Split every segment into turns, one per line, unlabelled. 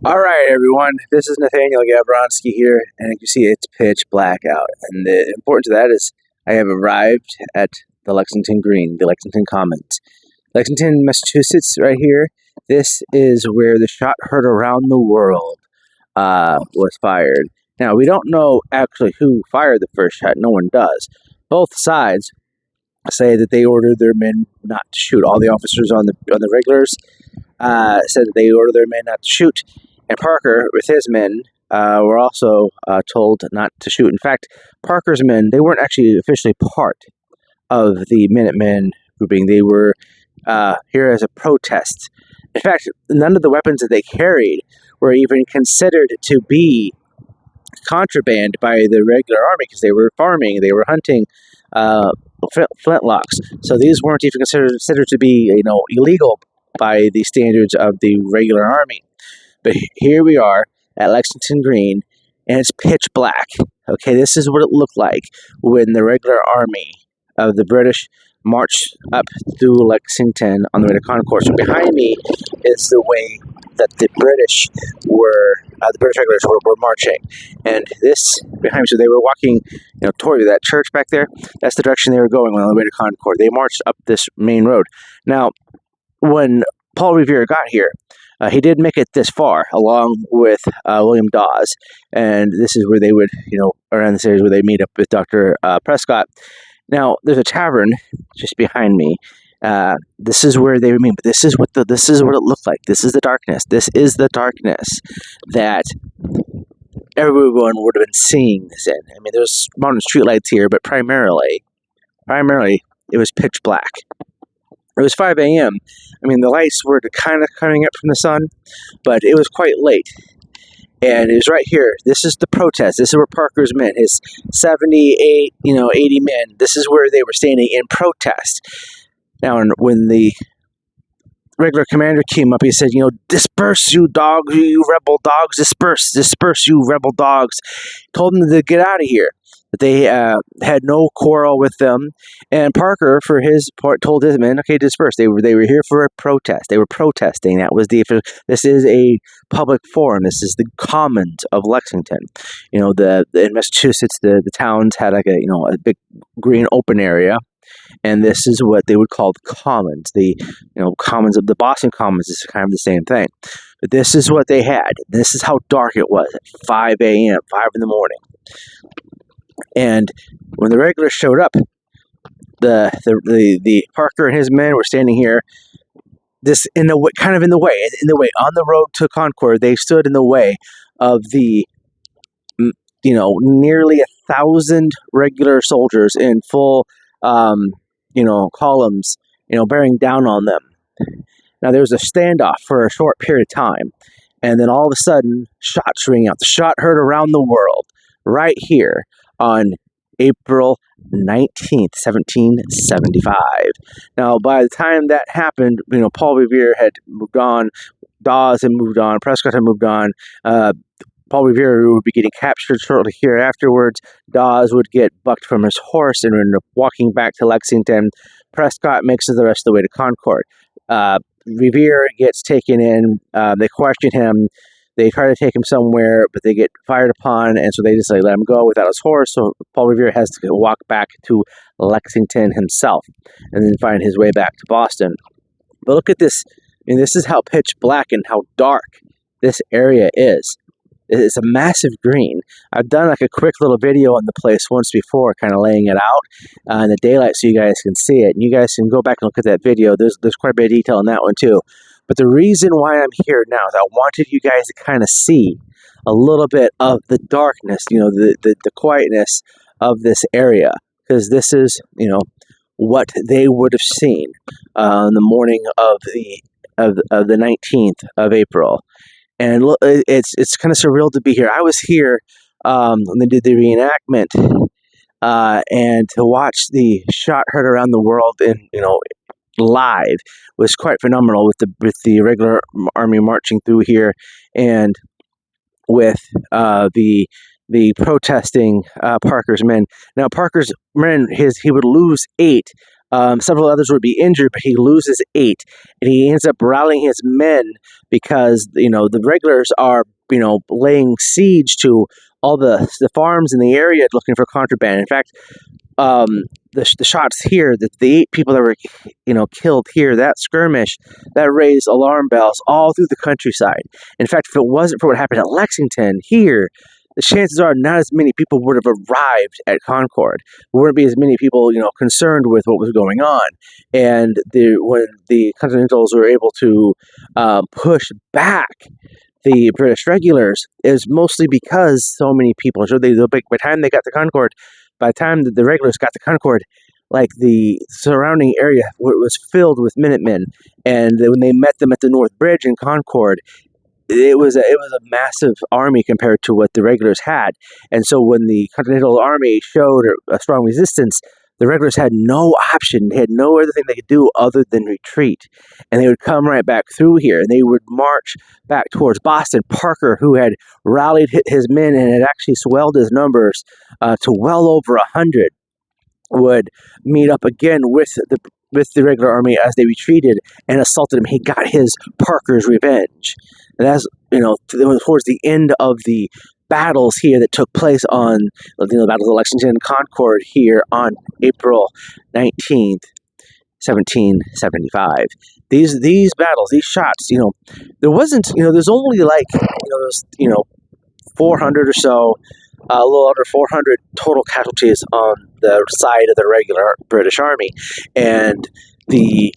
All right, everyone. This is Nathaniel Gabronsky here, and you can see it's pitch black out. And the importance of that is I have arrived at the Lexington Green, the Lexington Commons. Lexington, Massachusetts, right here. This is where the shot heard around the world was fired. Now, we don't know actually who fired the first shot. No one does. Both sides say that they ordered their men not to shoot. All the officers on the regulars said that they ordered their men not to shoot. And Parker, with his men, were also told not to shoot. In fact, Parker's men, they weren't actually officially part of the Minutemen grouping. They were here as a protest. In fact, none of the weapons that they carried were even considered to be contraband by the regular army because they were farming, they were hunting flintlocks. So these weren't even considered to be, illegal by the standards of the regular army. But here we are at Lexington Green, and it's pitch black. Okay, this is what it looked like when the regular army of the British marched up through Lexington on the way to Concord. So behind me is the way that the British regulars were marching. And this behind me, so they were walking, toward that church back there. That's the direction they were going on the way to Concord. They marched up this main road. Now, when Paul Revere got here, he did make it this far, along with William Dawes, and this is where they would, around this area where they meet up with Dr. Prescott. Now, there's a tavern just behind me. This is where they would meet, but this is what it looked like. This is the darkness. This is the darkness that everyone would have been seeing this in. I mean, there's modern streetlights here, but primarily, it was pitch black. It was 5 a.m. I mean, the lights were kind of coming up from the sun, but it was quite late. And it was right here. This is the protest. This is where Parker's men, his 78, 80 men, this is where they were standing in protest. Now, when the regular commander came up, he said, disperse, you dogs, you rebel dogs, disperse, you rebel dogs. Told them to get out of here. That they had no quarrel with them, and Parker, for his part, told his men, "Okay, disperse." They were here for a protest. They were protesting. That was This is a public forum. This is the Commons of Lexington. In Massachusetts, the towns had like a big green open area, and this is what they would call the Commons. The Commons of the Boston Commons is kind of the same thing, but this is what they had. This is how dark it was at 5 a.m., 5 in the morning. And when the regulars showed up, the Parker and his men were standing here. This in the way on the road to Concord. They stood in the way of the nearly 1,000 regular soldiers in full columns bearing down on them. Now there was a standoff for a short period of time, and then all of a sudden shots ring out. The shot heard around the world right here on April 19th, 1775. Now, by the time that happened, Paul Revere had moved on, Dawes had moved on, Prescott had moved on. Paul Revere would be getting captured shortly here afterwards. Dawes would get bucked from his horse and ended up walking back to Lexington. Prescott makes it the rest of the way to Concord. Revere gets taken in. They question him. They try to take him somewhere, but they get fired upon, and so they just let him go without his horse. So Paul Revere has to walk back to Lexington himself and then find his way back to Boston. But look at this. This is how pitch black and how dark this area is. It's a massive green. I've done like a quick little video on the place once before, kind of laying it out in the daylight so you guys can see it. And you guys can go back and look at that video. There's quite a bit of detail in that one too. But the reason why I'm here now is I wanted you guys to kind of see a little bit of the darkness, the quietness of this area, because this is, what they would have seen on the morning of the 19th of April. And look, it's kind of surreal to be here. I was here when they did the reenactment, and to watch the shot heard around the world in live was quite phenomenal with the regular army marching through here, and with the protesting Parker's men. Now Parker's men, he would lose 8 Several others would be injured, but he loses 8, and he ends up rallying his men because the regulars are laying siege to all the farms in the area looking for contraband. In fact, um, the shots here, the 8 people that were killed here, that skirmish, that raised alarm bells all through the countryside. In fact, if it wasn't for what happened at Lexington here, the chances are not as many people would have arrived at Concord. There wouldn't be as many people concerned with what was going on. And when the Continentals were able to push back the British regulars, is mostly because so many people. So by the time they got to Concord, by the time the regulars got to Concord, like the surrounding area was filled with Minutemen, and when they met them at the North Bridge in Concord, it was a massive army compared to what the regulars had. And so when the Continental Army showed a strong resistance, the regulars had no option. They had no other thing they could do other than retreat. And they would come right back through here, and they would march back towards Boston. Parker, who had rallied his men and had actually swelled his numbers to well over 100, would meet up again with the regular army as they retreated and assaulted him. He got his Parker's revenge. And that's towards the end of the battles here that took place on the battles of Lexington and Concord here on April 19th, 1775. These battles, these shots, there wasn't, there's only like, there's 400 or so, a little under 400 total casualties on the side of the regular British Army. And the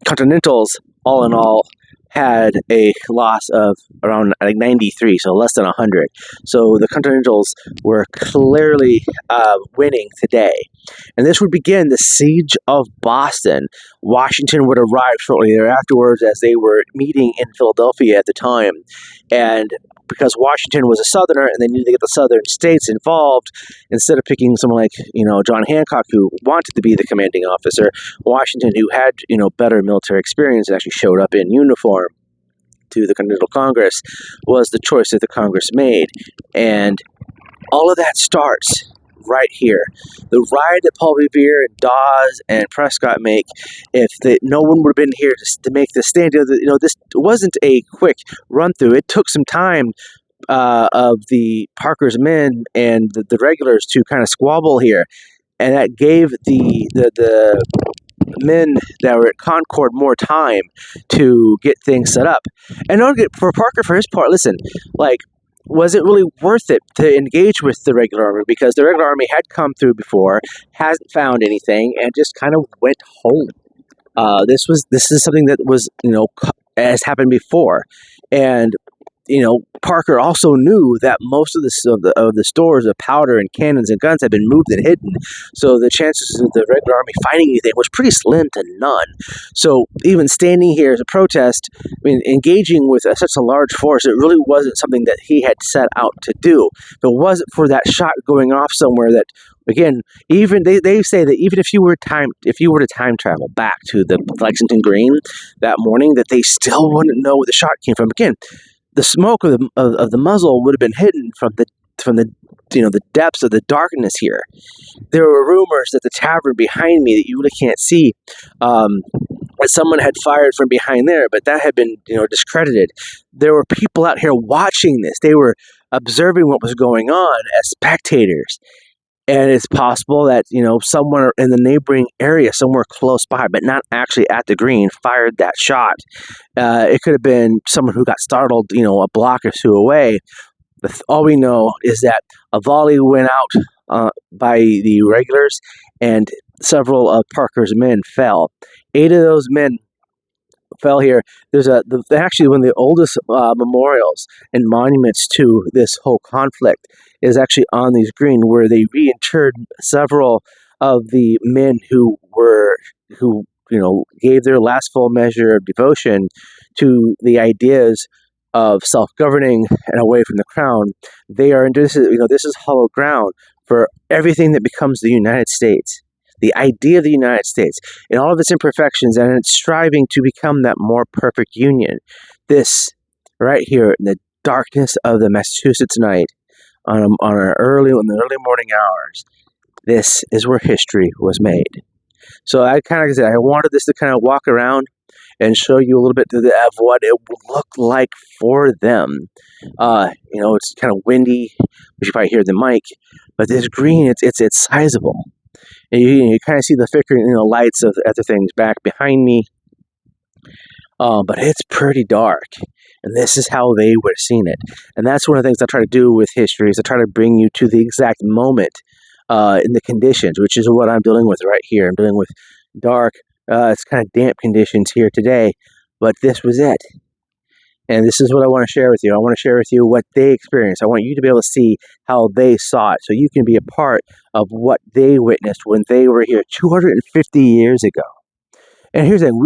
Continentals, all in all, had a loss of around 93, so less than 100. So the Continentals were clearly winning today. And this would begin the siege of Boston. Washington would arrive shortly thereafterwards, as they were meeting in Philadelphia at the time. And because Washington was a Southerner and they needed to get the Southern states involved, instead of picking someone like John Hancock, who wanted to be the commanding officer, Washington, who had better military experience and actually showed up in uniform to the Continental Congress, was the choice that the Congress made. And all of that starts right here. The ride that Paul Revere and Dawes and Prescott make, if no one would have been here to make this stand, this wasn't a quick run through. It took some time of the Parker's men and the regulars to kind of squabble here, and that gave the men that were at Concord more time to get things set up. And for Parker, for his part, listen, was it really worth it to engage with the regular army? Because the regular army had come through before, hasn't found anything, and just kind of went home. This is something that was has happened before, and Parker also knew that most of the stores of powder and cannons and guns had been moved and hidden, so the chances of the regular army finding anything was pretty slim to none. So even standing here as a protest, engaging with such a large force, it really wasn't something that he had set out to do. If it wasn't for that shot going off somewhere, that again, even they say that even if you were to time travel back to the Lexington Green that morning, that they still wouldn't know where the shot came from. Again, the smoke of the muzzle would have been hidden from the depths of the darkness here. There were rumors that the tavern behind me that you really can't see, that someone had fired from behind there, but that had been discredited. There were people out here watching this. They were observing what was going on as spectators. And it's possible that, someone in the neighboring area, somewhere close by, but not actually at the green, fired that shot. It could have been someone who got startled, a block or two away. But all we know is that a volley went out by the regulars, and several of Parker's men fell. 8 of those men fell here. There's actually one of the oldest memorials and monuments to this whole conflict is actually on these green, where they reinterred several of the men who gave their last full measure of devotion to the ideas of self-governing and away from the crown. This is hallowed ground for everything that becomes the United States. The idea of the United States in all of its imperfections and its striving to become that more perfect union. This right here in the darkness of the Massachusetts night on the early morning hours, this is where history was made. So I kind of said I wanted this to kind of walk around and show you a little bit of what it would look like for them. It's kind of windy, which you probably hear the mic, but this green, it's sizable. And you kind of see the flickering, lights of other things back behind me. But it's pretty dark, and this is how they would have seen it. And that's one of the things I try to do with history is I try to bring you to the exact moment in the conditions, which is what I'm dealing with right here. I'm dealing with dark, it's kind of damp conditions here today, but this was it. And this is what I want to share with you. I want to share with you what they experienced. I want you to be able to see how they saw it so you can be a part of what they witnessed when they were here 250 years ago. And here's the thing,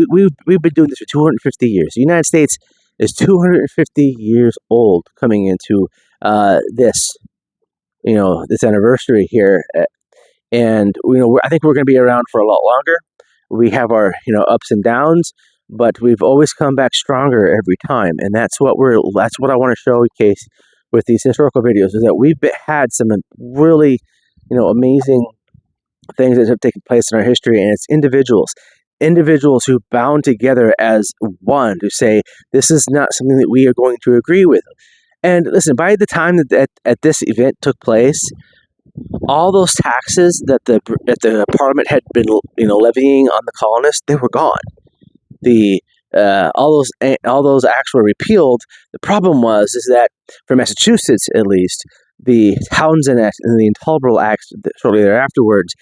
we've been doing this for 250 years. The United States is 250 years old coming into this anniversary here. And, I think we're going to be around for a lot longer. We have our, ups and downs, but we've always come back stronger every time. And that's what I want to showcase with these historical videos, is that we've had some really, amazing things that have taken place in our history, and it's individuals who bound together as one to say, this is not something that we are going to agree with. And listen, by the time that this event took place, all those taxes that the Parliament had been levying on the colonists, they were gone. All those acts were repealed. The problem is that for Massachusetts, at least, the Townsend Act and the Intolerable Act shortly thereafterwards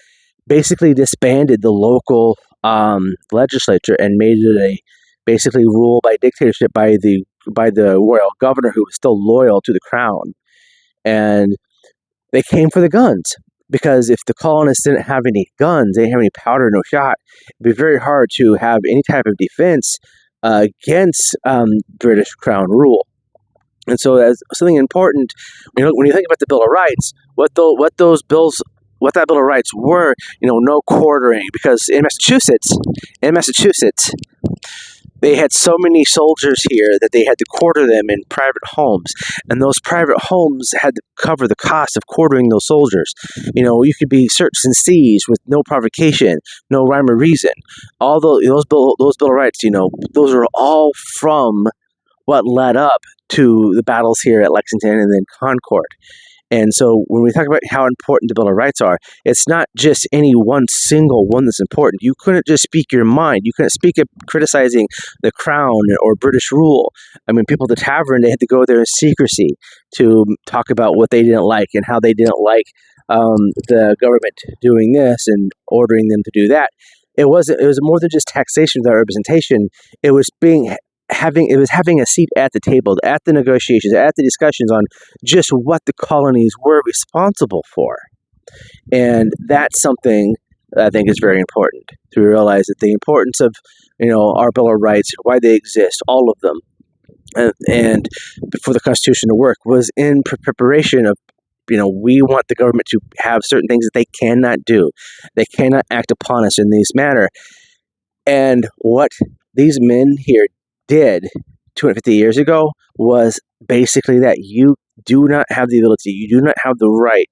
basically disbanded the local legislature and made it basically rule by dictatorship by the royal governor, who was still loyal to the crown. And they came for the guns, because if the colonists didn't have any guns, they didn't have any powder, no shot, it'd be very hard to have any type of defense against British crown rule. And so that's something important. When you think about the Bill of Rights, what that Bill of Rights were, no quartering, because in Massachusetts, they had so many soldiers here that they had to quarter them in private homes, and those private homes had to cover the cost of quartering those soldiers. You could be searched and seized with no provocation, no rhyme or reason. All those Bill of Rights, those are all from what led up to the battles here at Lexington and then Concord. And so when we talk about how important the Bill of Rights are, it's not just any one single one that's important. You couldn't just speak your mind. You couldn't speak up criticizing the crown or British rule. I mean, people at the tavern, they had to go there in secrecy to talk about what they didn't like and how they didn't like the government doing this and ordering them to do that. It was more than just taxation without representation. It was having a seat at the table, at the negotiations, at the discussions on just what the colonies were responsible for. And that's something that I think is very important, to realize that the importance of, our Bill of Rights, why they exist, all of them, and for the Constitution to work, was in preparation of, we want the government to have certain things that they cannot do. They cannot act upon us in this manner. And what these men here did 250 years ago was basically that you do not have the ability, you do not have the right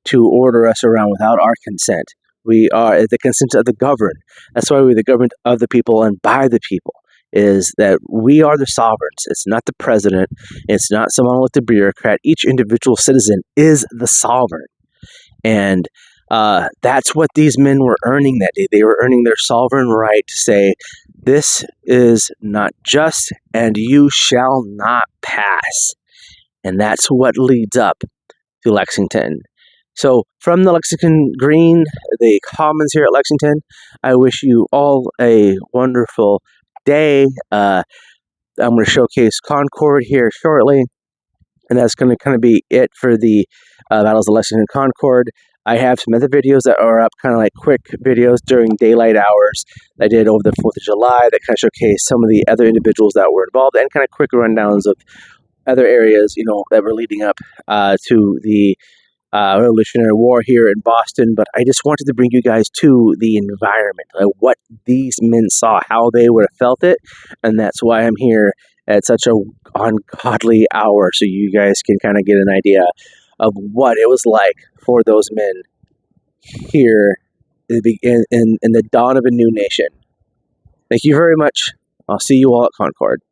to order us around without our consent. We are the consent of the governed. That's why we're the government of the people and by the people, is that we are the sovereigns. It's not the president. It's not someone like the bureaucrat. Each individual citizen is the sovereign. And that's what these men were earning that day. They were earning their sovereign right to say, this is not just, and you shall not pass. And that's what leads up to Lexington. So from the Lexington Green, the Commons here at Lexington, I wish you all a wonderful day. I'm going to showcase Concord here shortly, and that's going to kind of be it for the Battles of Lexington and Concord. I have some other videos that are up, kind of like quick videos during daylight hours that I did over the 4th of July that kind of showcase some of the other individuals that were involved, and kind of quick rundowns of other areas, that were leading up to the Revolutionary War here in Boston. But I just wanted to bring you guys to the environment, like what these men saw, how they would have felt it, and that's why I'm here at such a ungodly hour, so you guys can kind of get an idea of what it was like for those men here in the dawn of a new nation. Thank you very much. I'll see you all at Concord.